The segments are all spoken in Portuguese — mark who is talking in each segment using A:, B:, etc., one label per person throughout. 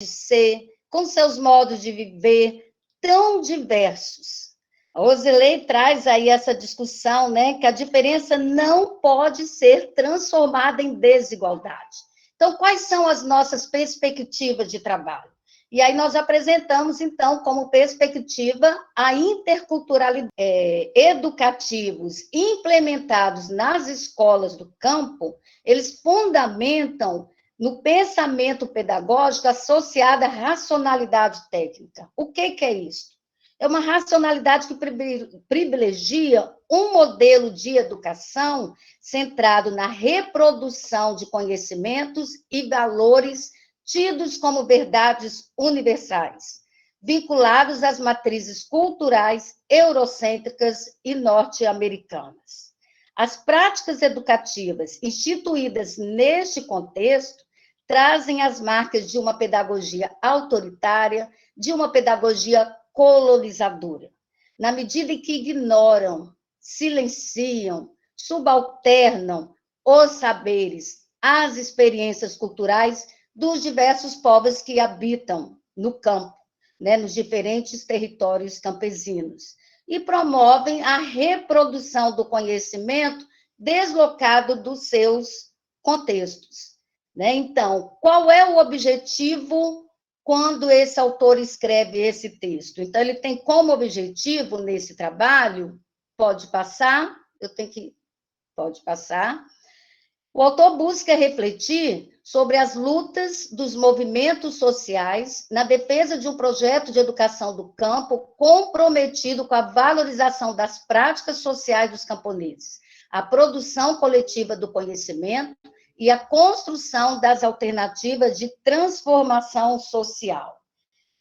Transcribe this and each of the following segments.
A: de ser, com seus modos de viver tão diversos. A Rosilei traz aí essa discussão, né, que a diferença não pode ser transformada em desigualdade. Então, quais são as nossas perspectivas de trabalho? E aí nós apresentamos, então, como perspectiva a interculturalidade. Educativos implementados nas escolas do campo, eles fundamentam no pensamento pedagógico associado à racionalidade técnica. O que é isso? É uma racionalidade que privilegia um modelo de educação centrado na reprodução de conhecimentos e valores tidos como verdades universais, vinculados às matrizes culturais eurocêntricas e norte-americanas. As práticas educativas instituídas neste contexto trazem as marcas de uma pedagogia autoritária, de uma pedagogia colonizadora, na medida em que ignoram, silenciam, subalternam os saberes, as experiências culturais dos diversos povos que habitam no campo, né, nos diferentes territórios campesinos, e promovem a reprodução do conhecimento deslocado dos seus contextos. Né? Então, qual é o objetivo quando esse autor escreve esse texto? Então, ele tem como objetivo nesse trabalho, pode passar, pode passar. O autor busca refletir sobre as lutas dos movimentos sociais na defesa de um projeto de educação do campo comprometido com a valorização das práticas sociais dos camponeses, a produção coletiva do conhecimento e a construção das alternativas de transformação social.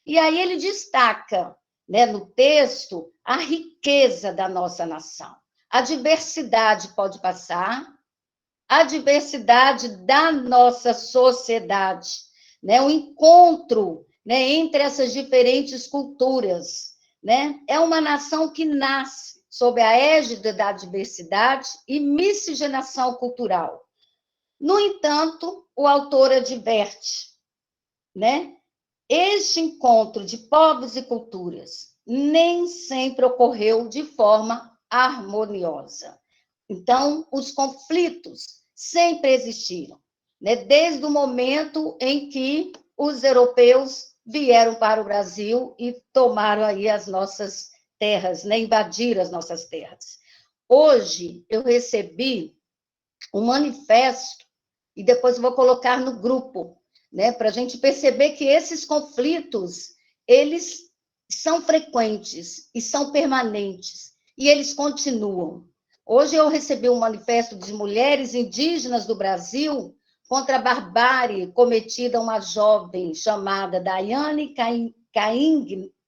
A: E aí ele destaca, né, no texto, a riqueza da nossa nação. A diversidade pode passar, a diversidade da nossa sociedade, né? O encontro, né, entre essas diferentes culturas. Né? É uma nação que nasce sob a égide da diversidade e miscigenação cultural. No entanto, o autor adverte, né? Este encontro de povos e culturas nem sempre ocorreu de forma harmoniosa. Então, os conflitos sempre existiram, né? Desde o momento em que os europeus vieram para o Brasil e tomaram aí as nossas terras, né? Invadiram as nossas terras. Hoje, eu recebi um manifesto, e depois vou colocar no grupo, né? Para a gente perceber que esses conflitos, eles são frequentes e são permanentes, e eles continuam. Hoje eu recebi um manifesto de mulheres indígenas do Brasil contra a barbárie cometida a uma jovem chamada Daiane Caingang,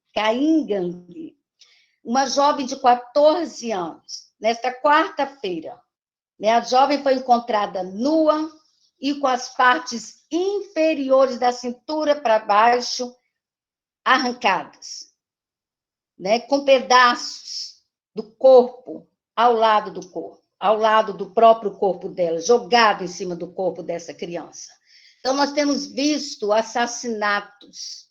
A: uma jovem de 14 anos, nesta quarta-feira. A jovem foi encontrada nua e com as partes inferiores da cintura para baixo arrancadas, né? Com pedaços do corpo ao lado do corpo, ao lado do próprio corpo dela, jogado em cima do corpo dessa criança. Então, nós temos visto assassinatos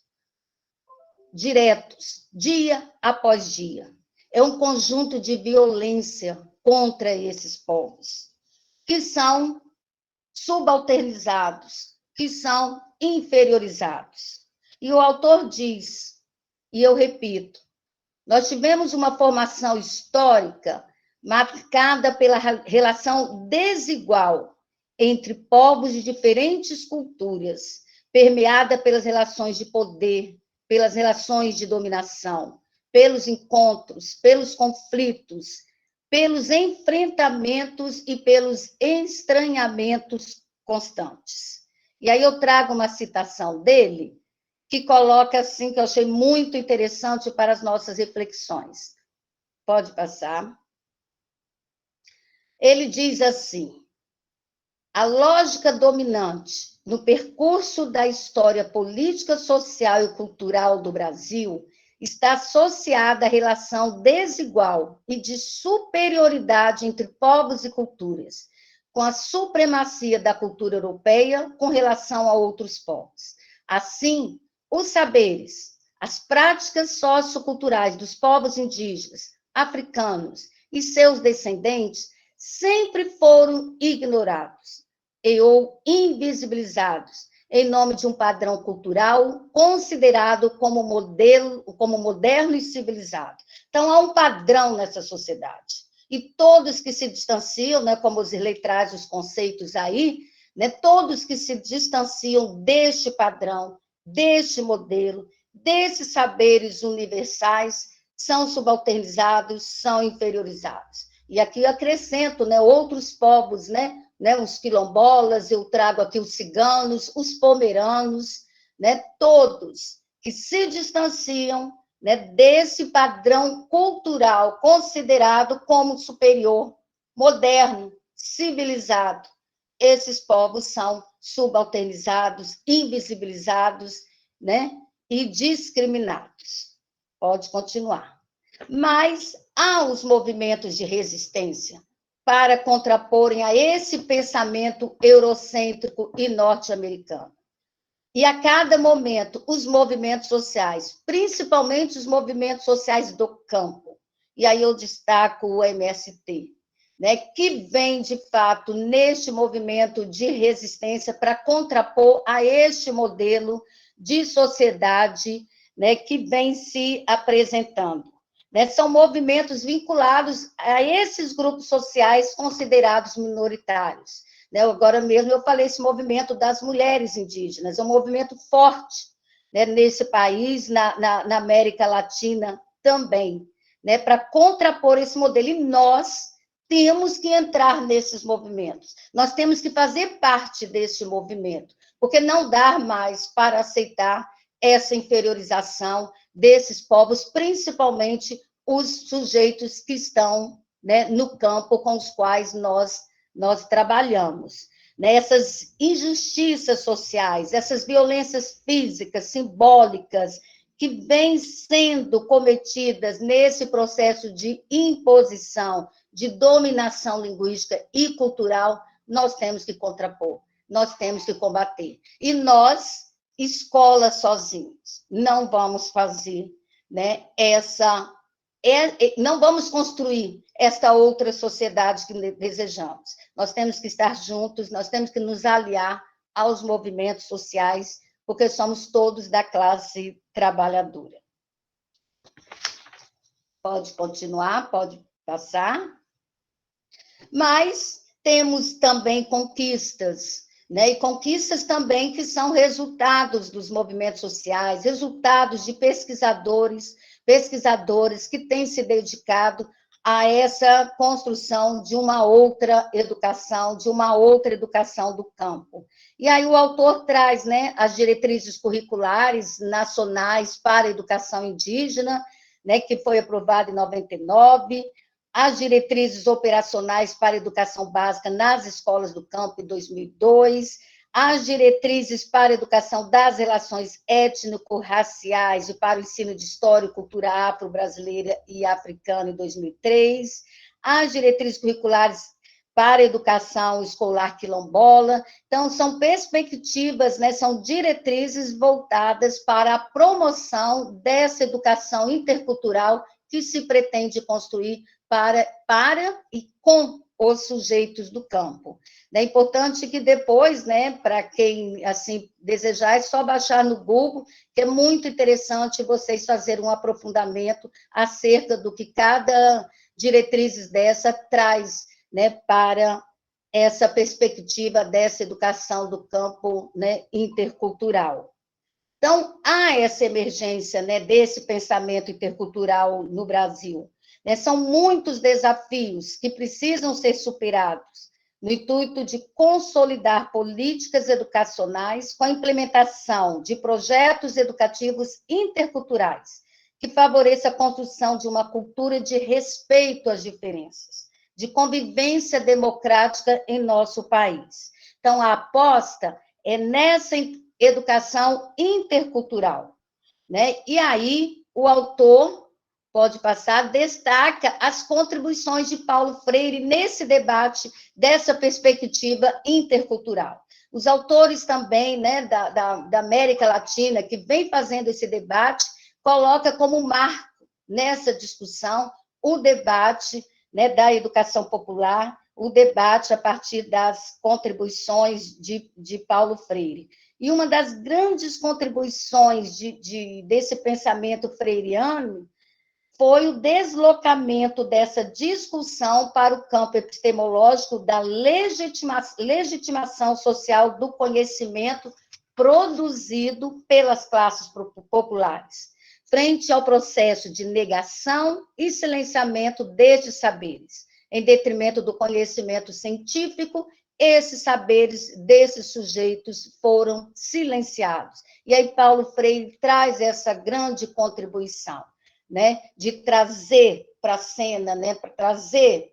A: diretos, dia após dia. É um conjunto de violência contra esses povos, que são subalternizados, que são inferiorizados. E o autor diz, e eu repito, nós tivemos uma formação histórica marcada pela relação desigual entre povos de diferentes culturas, permeada pelas relações de poder, pelas relações de dominação, pelos encontros, pelos conflitos, pelos enfrentamentos e pelos estranhamentos constantes. E aí eu trago uma citação dele, que coloca assim, que eu achei muito interessante para as nossas reflexões. Pode passar. Ele diz assim: a lógica dominante no percurso da história política, social e cultural do Brasil está associada à relação desigual e de superioridade entre povos e culturas, com a supremacia da cultura europeia com relação a outros povos. Assim, os saberes, as práticas socioculturais dos povos indígenas, africanos e seus descendentes sempre foram ignorados ou invisibilizados em nome de um padrão cultural considerado como modelo, como moderno e civilizado. Então, há um padrão nessa sociedade. E todos que se distanciam, né, como os Zirley traz os conceitos aí, né, todos que se distanciam deste padrão, deste modelo, desses saberes universais, são subalternizados, são inferiorizados. E aqui eu acrescento, né, outros povos, né, os quilombolas, eu trago aqui os ciganos, os pomeranos, né, todos que se distanciam, né, desse padrão cultural considerado como superior, moderno, civilizado. Esses povos são subalternizados, invisibilizados, né, e discriminados. Pode continuar. Mas há os movimentos de resistência para contraporem a esse pensamento eurocêntrico e norte-americano. E a cada momento, os movimentos sociais, principalmente os movimentos sociais do campo, e aí eu destaco o MST, né, que vem, de fato, neste movimento de resistência para contrapor a este modelo de sociedade, né, que vem se apresentando. Né, são movimentos vinculados a esses grupos sociais considerados minoritários. Né, agora mesmo eu falei esse movimento das mulheres indígenas, é um movimento forte, né, nesse país, na América Latina também, né, para contrapor esse modelo. E nós temos que entrar nesses movimentos, nós temos que fazer parte desse movimento, porque não dá mais para aceitar essa inferiorização desses povos, principalmente os sujeitos que estão, né, no campo com os quais nós trabalhamos. Né? Essas injustiças sociais, essas violências físicas, simbólicas, que vêm sendo cometidas nesse processo de imposição, de dominação linguística e cultural, nós temos que contrapor, nós temos que combater. E nós, escola sozinhos, não vamos fazer, né, não vamos construir esta outra sociedade que desejamos. Nós temos que estar juntos, nós temos que nos aliar aos movimentos sociais, porque somos todos da classe trabalhadora. Pode continuar, pode passar. Mas temos também conquistas, né? E conquistas também que são resultados dos movimentos sociais, resultados de pesquisadoras que têm se dedicado a essa construção de uma outra educação do campo. E aí o autor traz, né, as diretrizes curriculares nacionais para a educação indígena, né, que foi aprovada em 99, as diretrizes operacionais para a educação básica nas escolas do campo, em 2002, as diretrizes para a educação das relações étnico-raciais e para o ensino de história e cultura afro-brasileira e africana, em 2003, as diretrizes curriculares para a educação escolar quilombola. Então, são perspectivas, né, são diretrizes voltadas para a promoção dessa educação intercultural que se pretende construir para e com os sujeitos do campo. É importante que depois, né, para quem assim desejar, é só baixar no Google, que é muito interessante vocês fazerem um aprofundamento acerca do que cada diretriz dessa traz, né, para essa perspectiva dessa educação do campo, né, intercultural. Então, há essa emergência, né, desse pensamento intercultural no Brasil. Né? São muitos desafios que precisam ser superados no intuito de consolidar políticas educacionais com a implementação de projetos educativos interculturais que favoreça a construção de uma cultura de respeito às diferenças, de convivência democrática em nosso país. Então, a aposta é nessa educação intercultural, né? E aí o autor, pode passar, destaca as contribuições de Paulo Freire nesse debate dessa perspectiva intercultural. Os autores também, né, da América Latina, que vem fazendo esse debate, coloca como marco nessa discussão o debate, né, da educação popular, o debate a partir das contribuições de Paulo Freire. E uma das grandes contribuições desse pensamento freiriano foi o deslocamento dessa discussão para o campo epistemológico da legitimação social do conhecimento produzido pelas classes populares, frente ao processo de negação e silenciamento destes saberes, em detrimento do conhecimento científico. Esses saberes desses sujeitos foram silenciados. E aí Paulo Freire traz essa grande contribuição, né, de trazer para a cena, né, para trazer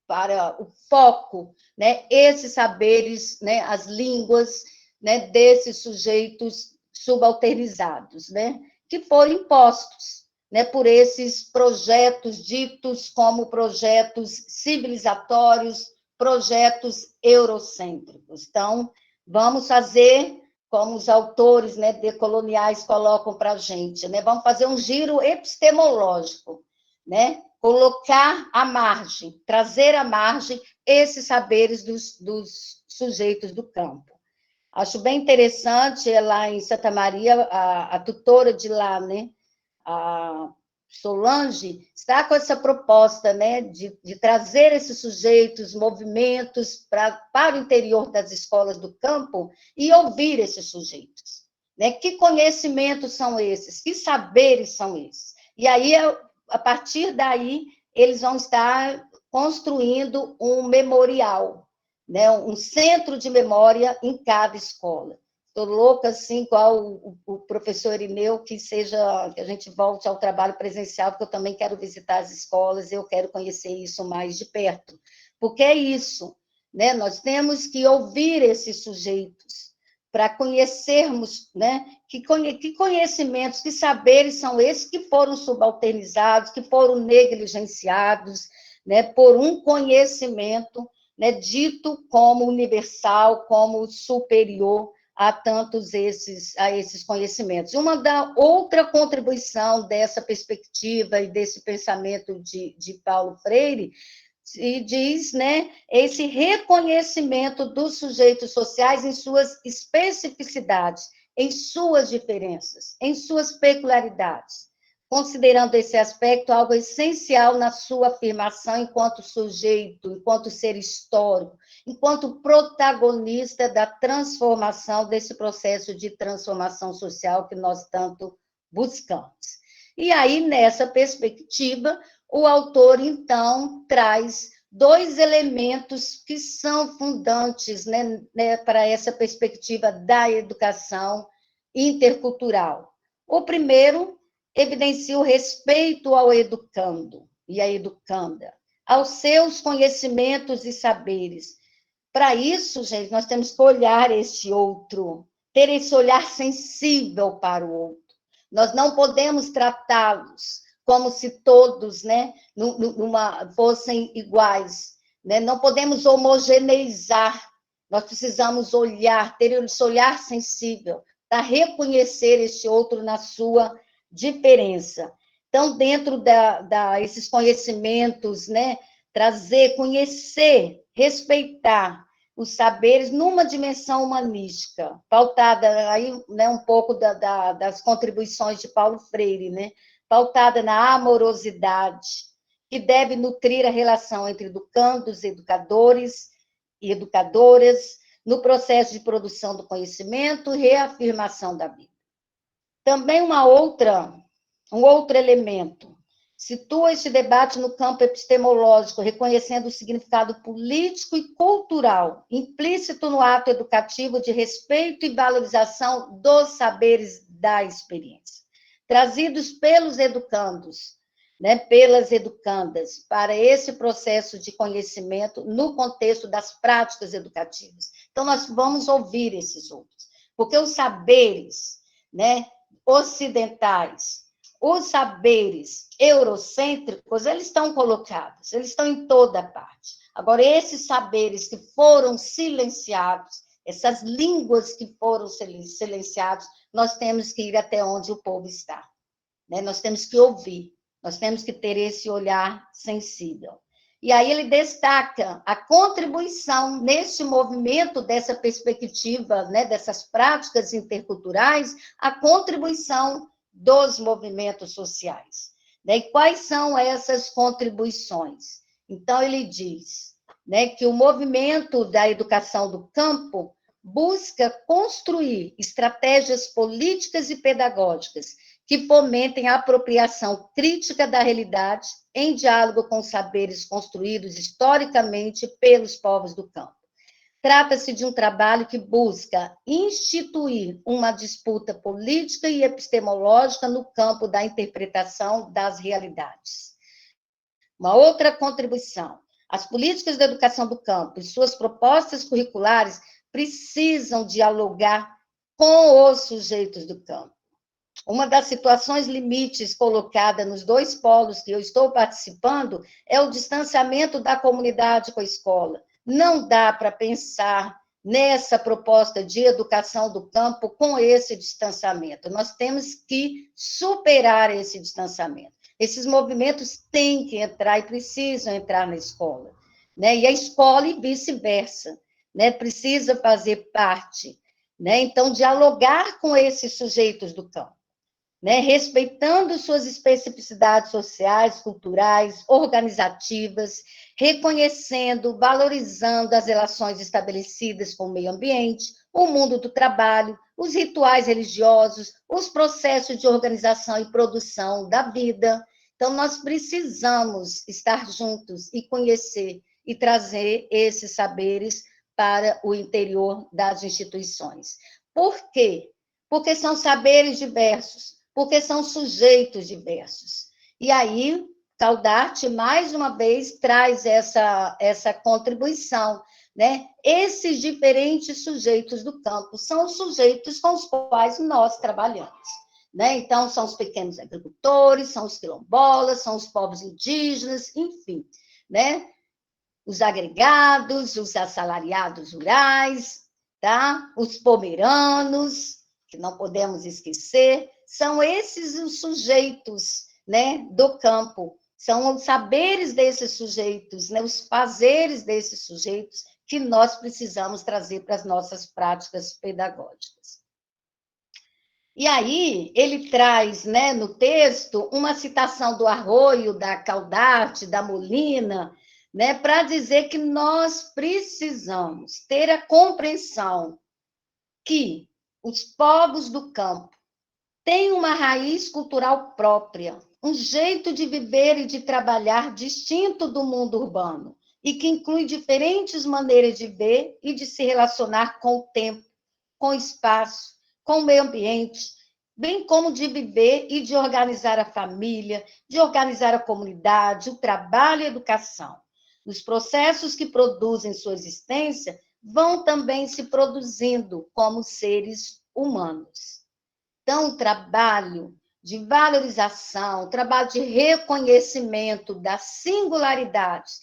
A: para o foco, né, esses saberes, né, as línguas, né, desses sujeitos subalternizados, né, que foram impostos, né, por esses projetos ditos como projetos civilizatórios, projetos eurocêntricos. Então, vamos fazer como os autores, né, decoloniais colocam para a gente, né? Vamos fazer um giro epistemológico, né? Colocar à margem, trazer à margem esses saberes dos sujeitos do campo. Acho bem interessante, lá em Santa Maria, a tutora de lá, né, a Solange, está com essa proposta, né, de trazer esses sujeitos, movimentos para o interior das escolas do campo e ouvir esses sujeitos, né? Que conhecimentos são esses? Que saberes são esses? E aí, a partir daí, eles vão estar construindo um memorial, né, um centro de memória em cada escola. Estou louca, assim, igual o professor Irineu, que a gente volte ao trabalho presencial, porque eu também quero visitar as escolas, eu quero conhecer isso mais de perto. Porque é isso, né? Nós temos que ouvir esses sujeitos para conhecermos, né, que conhecimentos, que saberes são esses que foram subalternizados, que foram negligenciados, né, por um conhecimento, né, dito como universal, como superior a esses conhecimentos. Outra contribuição dessa perspectiva e desse pensamento de Paulo Freire e diz, né, esse reconhecimento dos sujeitos sociais em suas especificidades, em suas diferenças, em suas peculiaridades, considerando esse aspecto algo essencial na sua afirmação enquanto sujeito, enquanto ser histórico, enquanto protagonista da transformação, desse processo de transformação social que nós tanto buscamos. E aí, nessa perspectiva, o autor, então, traz dois elementos que são fundantes, né, para essa perspectiva da educação intercultural. O primeiro evidencia o respeito ao educando e à educanda, aos seus conhecimentos e saberes. Para isso, gente, nós temos que olhar esse outro, ter esse olhar sensível para o outro. Nós não podemos tratá-los como se todos, né, fossem iguais, né? Não podemos homogeneizar, nós precisamos olhar, ter esse olhar sensível para reconhecer esse outro na sua diferença. Então, dentro esses conhecimentos, né, trazer, conhecer, respeitar os saberes numa dimensão humanística, pautada aí, né, um pouco das contribuições de Paulo Freire, né, pautada na amorosidade, que deve nutrir a relação entre educandos, educadores e educadoras, no processo de produção do conhecimento e reafirmação da vida. Também um outro elemento, situa este debate no campo epistemológico, reconhecendo o significado político e cultural implícito no ato educativo de respeito e valorização dos saberes da experiência, trazidos pelos educandos, né, pelas educandas, para esse processo de conhecimento no contexto das práticas educativas. Então, nós vamos ouvir esses outros, porque os saberes, né, ocidentais, os saberes eurocêntricos, eles estão colocados, eles estão em toda parte. Agora, esses saberes que foram silenciados, essas línguas que foram silenciadas, nós temos que ir até onde o povo está, né? Nós temos que ouvir, nós temos que ter esse olhar sensível. E aí ele destaca a contribuição nesse movimento dessa perspectiva, né, dessas práticas interculturais, a contribuição dos movimentos sociais. Né? E quais são essas contribuições? Então, ele diz, né, que o movimento da educação do campo busca construir estratégias políticas e pedagógicas que fomentem a apropriação crítica da realidade em diálogo com os saberes construídos historicamente pelos povos do campo. Trata-se de um trabalho que busca instituir uma disputa política e epistemológica no campo da interpretação das realidades. Uma outra contribuição: as políticas da educação do campo e suas propostas curriculares precisam dialogar com os sujeitos do campo. Uma das situações limites colocada nos dois polos que eu estou participando é o distanciamento da comunidade com a escola. Não dá para pensar nessa proposta de educação do campo com esse distanciamento. Nós temos que superar esse distanciamento. Esses movimentos têm que entrar e precisam entrar na escola, né? E a escola e vice-versa, né? Precisa fazer parte, né? Então, dialogar com esses sujeitos do campo, né, respeitando suas especificidades sociais, culturais, organizativas, reconhecendo, valorizando as relações estabelecidas com o meio ambiente, o mundo do trabalho, os rituais religiosos, os processos de organização e produção da vida. Então, nós precisamos estar juntos e conhecer e trazer esses saberes para o interior das instituições. Por quê? Porque são saberes diversos, porque são sujeitos diversos. E aí, Caldarte, mais uma vez, traz essa contribuição, né? Esses diferentes sujeitos do campo são os sujeitos com os quais nós trabalhamos, né? Então, são os pequenos agricultores, são os quilombolas, são os povos indígenas, enfim, né? Os agregados, os assalariados rurais, tá? Os pomeranos, que não podemos esquecer, são esses os sujeitos, né, do campo, são os saberes desses sujeitos, né, os fazeres desses sujeitos que nós precisamos trazer para as nossas práticas pedagógicas. E aí, ele traz, né, no texto, uma citação do Arroio, da Caldarte, da Molina, né, para dizer que nós precisamos ter a compreensão que os povos do campo têm uma raiz cultural própria, um jeito de viver e de trabalhar distinto do mundo urbano, e que inclui diferentes maneiras de ver e de se relacionar com o tempo, com o espaço, com o meio ambiente, bem como de viver e de organizar a família, de organizar a comunidade, o trabalho e a educação. Os processos que produzem sua existência vão também se produzindo como seres humanos. Então, o trabalho de valorização, o trabalho de reconhecimento das singularidades,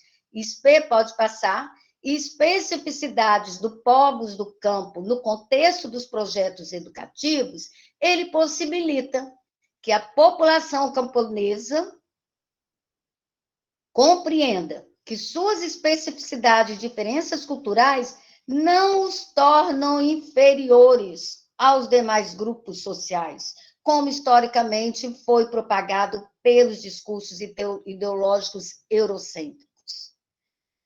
A: pode passar, e especificidades dos povos do campo no contexto dos projetos educativos, ele possibilita que a população camponesa compreenda que suas especificidades e diferenças culturais não os tornam inferiores aos demais grupos sociais, como historicamente foi propagado pelos discursos ideológicos eurocêntricos.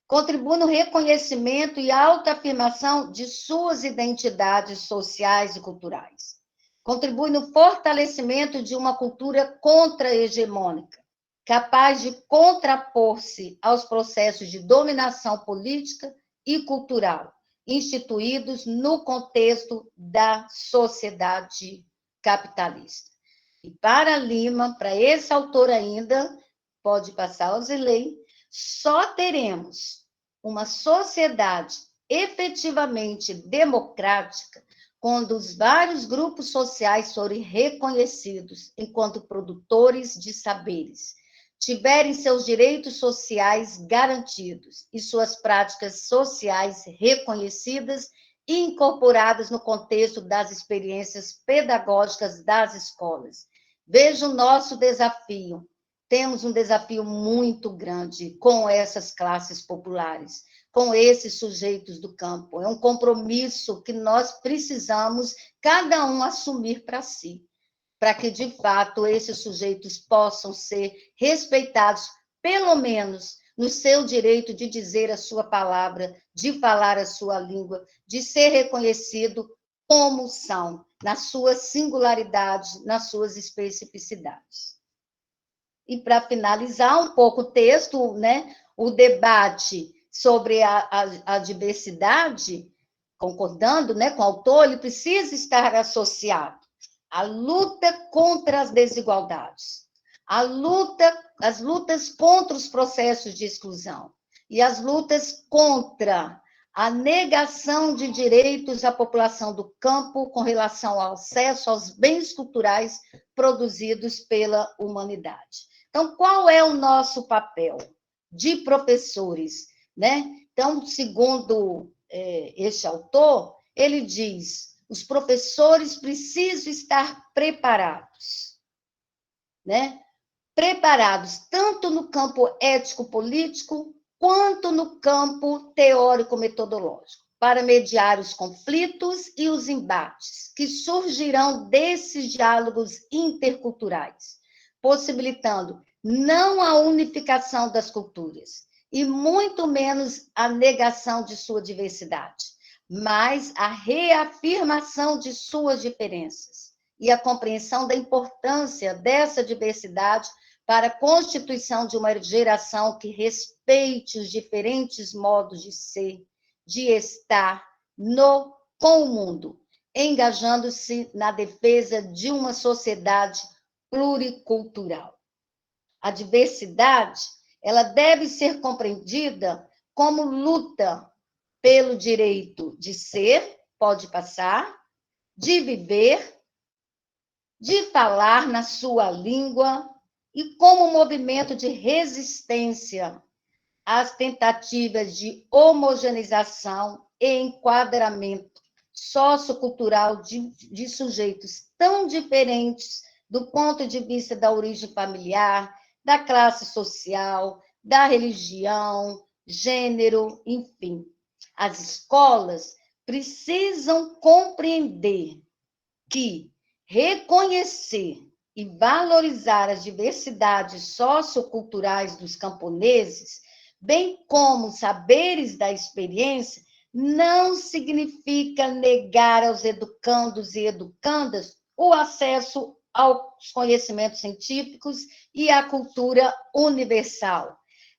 A: Contribui no reconhecimento e autoafirmação de suas identidades sociais e culturais. Contribui no fortalecimento de uma cultura contra-hegemônica, capaz de contrapor-se aos processos de dominação política e cultural, instituídos no contexto da sociedade capitalista. E para Lima, para esse autor ainda, pode passar ao Zilei, só teremos uma sociedade efetivamente democrática quando os vários grupos sociais forem reconhecidos enquanto produtores de saberes, tiverem seus direitos sociais garantidos e suas práticas sociais reconhecidas incorporadas no contexto das experiências pedagógicas das escolas. Veja o nosso desafio. Temos um desafio muito grande com essas classes populares, com esses sujeitos do campo. É um compromisso que nós precisamos, cada um, assumir para si, para que, de fato, esses sujeitos possam ser respeitados, pelo menos no seu direito de dizer a sua palavra, de falar a sua língua, de ser reconhecido como são, na sua singularidade, nas suas especificidades. E, para finalizar um pouco o texto, né, o debate sobre a diversidade, concordando, né, com o autor, ele precisa estar associado à luta contra as desigualdades, as lutas contra os processos de exclusão e as lutas contra a negação de direitos à população do campo com relação ao acesso aos bens culturais produzidos pela humanidade. Então, qual é o nosso papel de professores, né? Então, segundo este autor, ele diz: os professores precisam estar preparados, né? Preparados tanto no campo ético-político quanto no campo teórico-metodológico, para mediar os conflitos e os embates que surgirão desses diálogos interculturais, possibilitando não a unificação das culturas, e muito menos a negação de sua diversidade, mas a reafirmação de suas diferenças e a compreensão da importância dessa diversidade para a constituição de uma geração que respeite os diferentes modos de ser, de estar com o mundo, engajando-se na defesa de uma sociedade pluricultural. A diversidade, ela deve ser compreendida como luta pelo direito de ser, pode passar, de viver, de falar na sua língua e como movimento de resistência às tentativas de homogeneização e enquadramento sociocultural de sujeitos tão diferentes do ponto de vista da origem familiar, da classe social, da religião, gênero, enfim. As escolas precisam compreender que reconhecer e valorizar as diversidades socioculturais dos camponeses, bem como saberes da experiência, não significa negar aos educandos e educandas o acesso aos conhecimentos científicos e à cultura universal.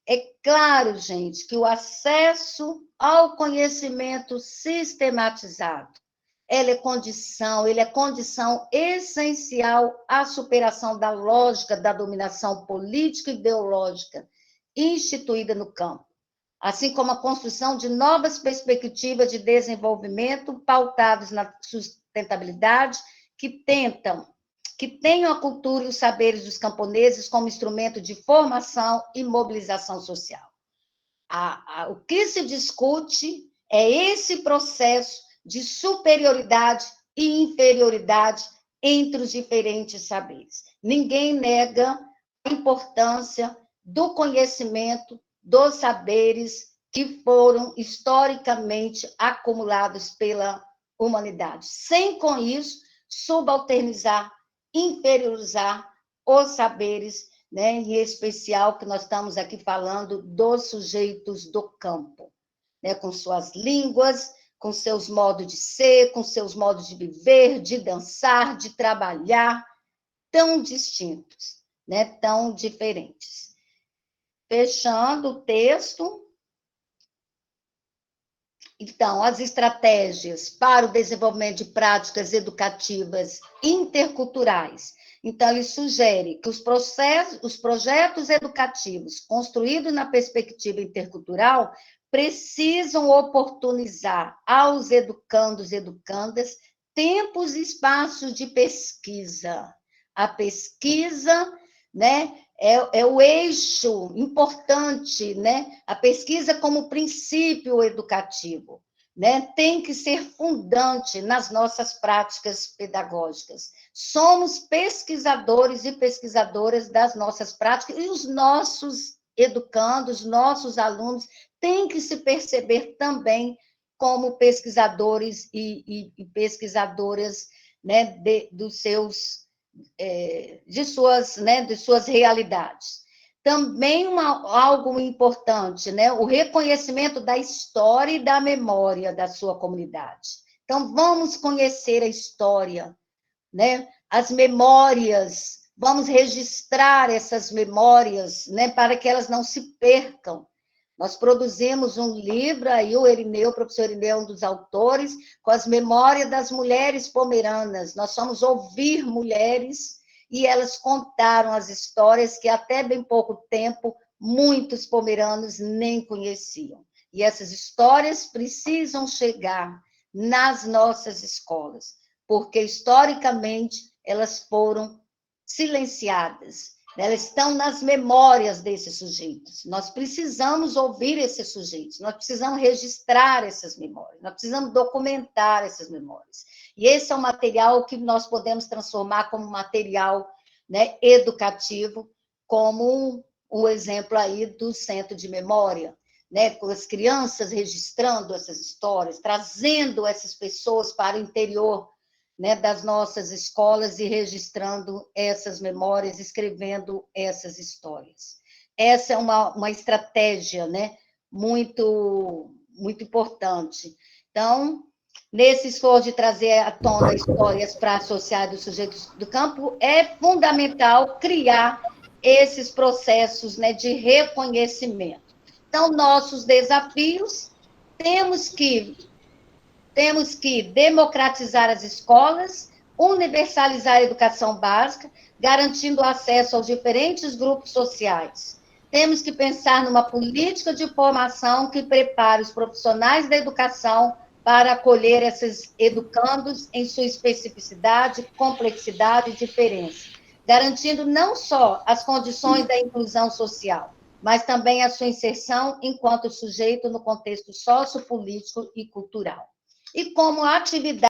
A: É claro, gente, que o acesso ao conhecimento sistematizado, ele é condição essencial à superação da lógica da dominação política e ideológica instituída no campo, assim como a construção de novas perspectivas de desenvolvimento pautadas na sustentabilidade que tenham a cultura e os saberes dos camponeses como instrumento de formação e mobilização social. O que se discute é esse processo de superioridade e inferioridade entre os diferentes saberes. Ninguém nega a importância do conhecimento, dos saberes que foram historicamente acumulados pela humanidade, sem, com isso, subalternizar, inferiorizar os saberes, né, em especial que nós estamos aqui falando dos sujeitos do campo, né, com suas línguas, com seus modos de ser, com seus modos de viver, de dançar, de trabalhar, tão distintos, né, tão diferentes. Fechando o texto. Então, as estratégias para o desenvolvimento de práticas educativas interculturais. Então, ele sugere que os projetos educativos construídos na perspectiva intercultural precisam oportunizar aos educandos e educandas tempos e espaços de pesquisa. A pesquisa, né, é o eixo importante, né? A pesquisa como princípio educativo, né, tem que ser fundante nas nossas práticas pedagógicas. Somos pesquisadores e pesquisadoras das nossas práticas, e os nossos educandos, nossos alunos, têm que se perceber também como pesquisadores e pesquisadoras, né, de suas realidades. Também algo importante, né? O reconhecimento da história e da memória da sua comunidade. Então, vamos conhecer a história, né? As memórias, vamos registrar essas memórias, né? Para que elas não se percam. Nós produzimos um livro, aí o professor Irineu é um dos autores, com as memórias das mulheres pomeranas. Nós fomos ouvir mulheres e elas contaram as histórias que até bem pouco tempo muitos pomeranos nem conheciam. E essas histórias precisam chegar nas nossas escolas, porque historicamente elas foram silenciadas. Elas estão nas memórias desses sujeitos. Nós precisamos ouvir esses sujeitos, nós precisamos registrar essas memórias, nós precisamos documentar essas memórias. E esse é um material que nós podemos transformar como material, né, educativo, como um exemplo aí do Centro de Memória, né, com as crianças registrando essas histórias, trazendo essas pessoas para o interior, né, das nossas escolas e registrando essas memórias, escrevendo essas histórias. Essa é uma estratégia, né, muito importante. Então, nesse esforço de trazer à tona histórias para associar os sujeitos do campo, é fundamental criar esses processos, né, de reconhecimento. Então, nossos desafios, temos que democratizar as escolas, universalizar a educação básica, garantindo acesso aos diferentes grupos sociais. Temos que pensar numa política de formação que prepare os profissionais da educação para acolher esses educandos em sua especificidade, complexidade e diferença, garantindo não só as condições da inclusão social, mas também a sua inserção enquanto sujeito no contexto sociopolítico e cultural. E como atividade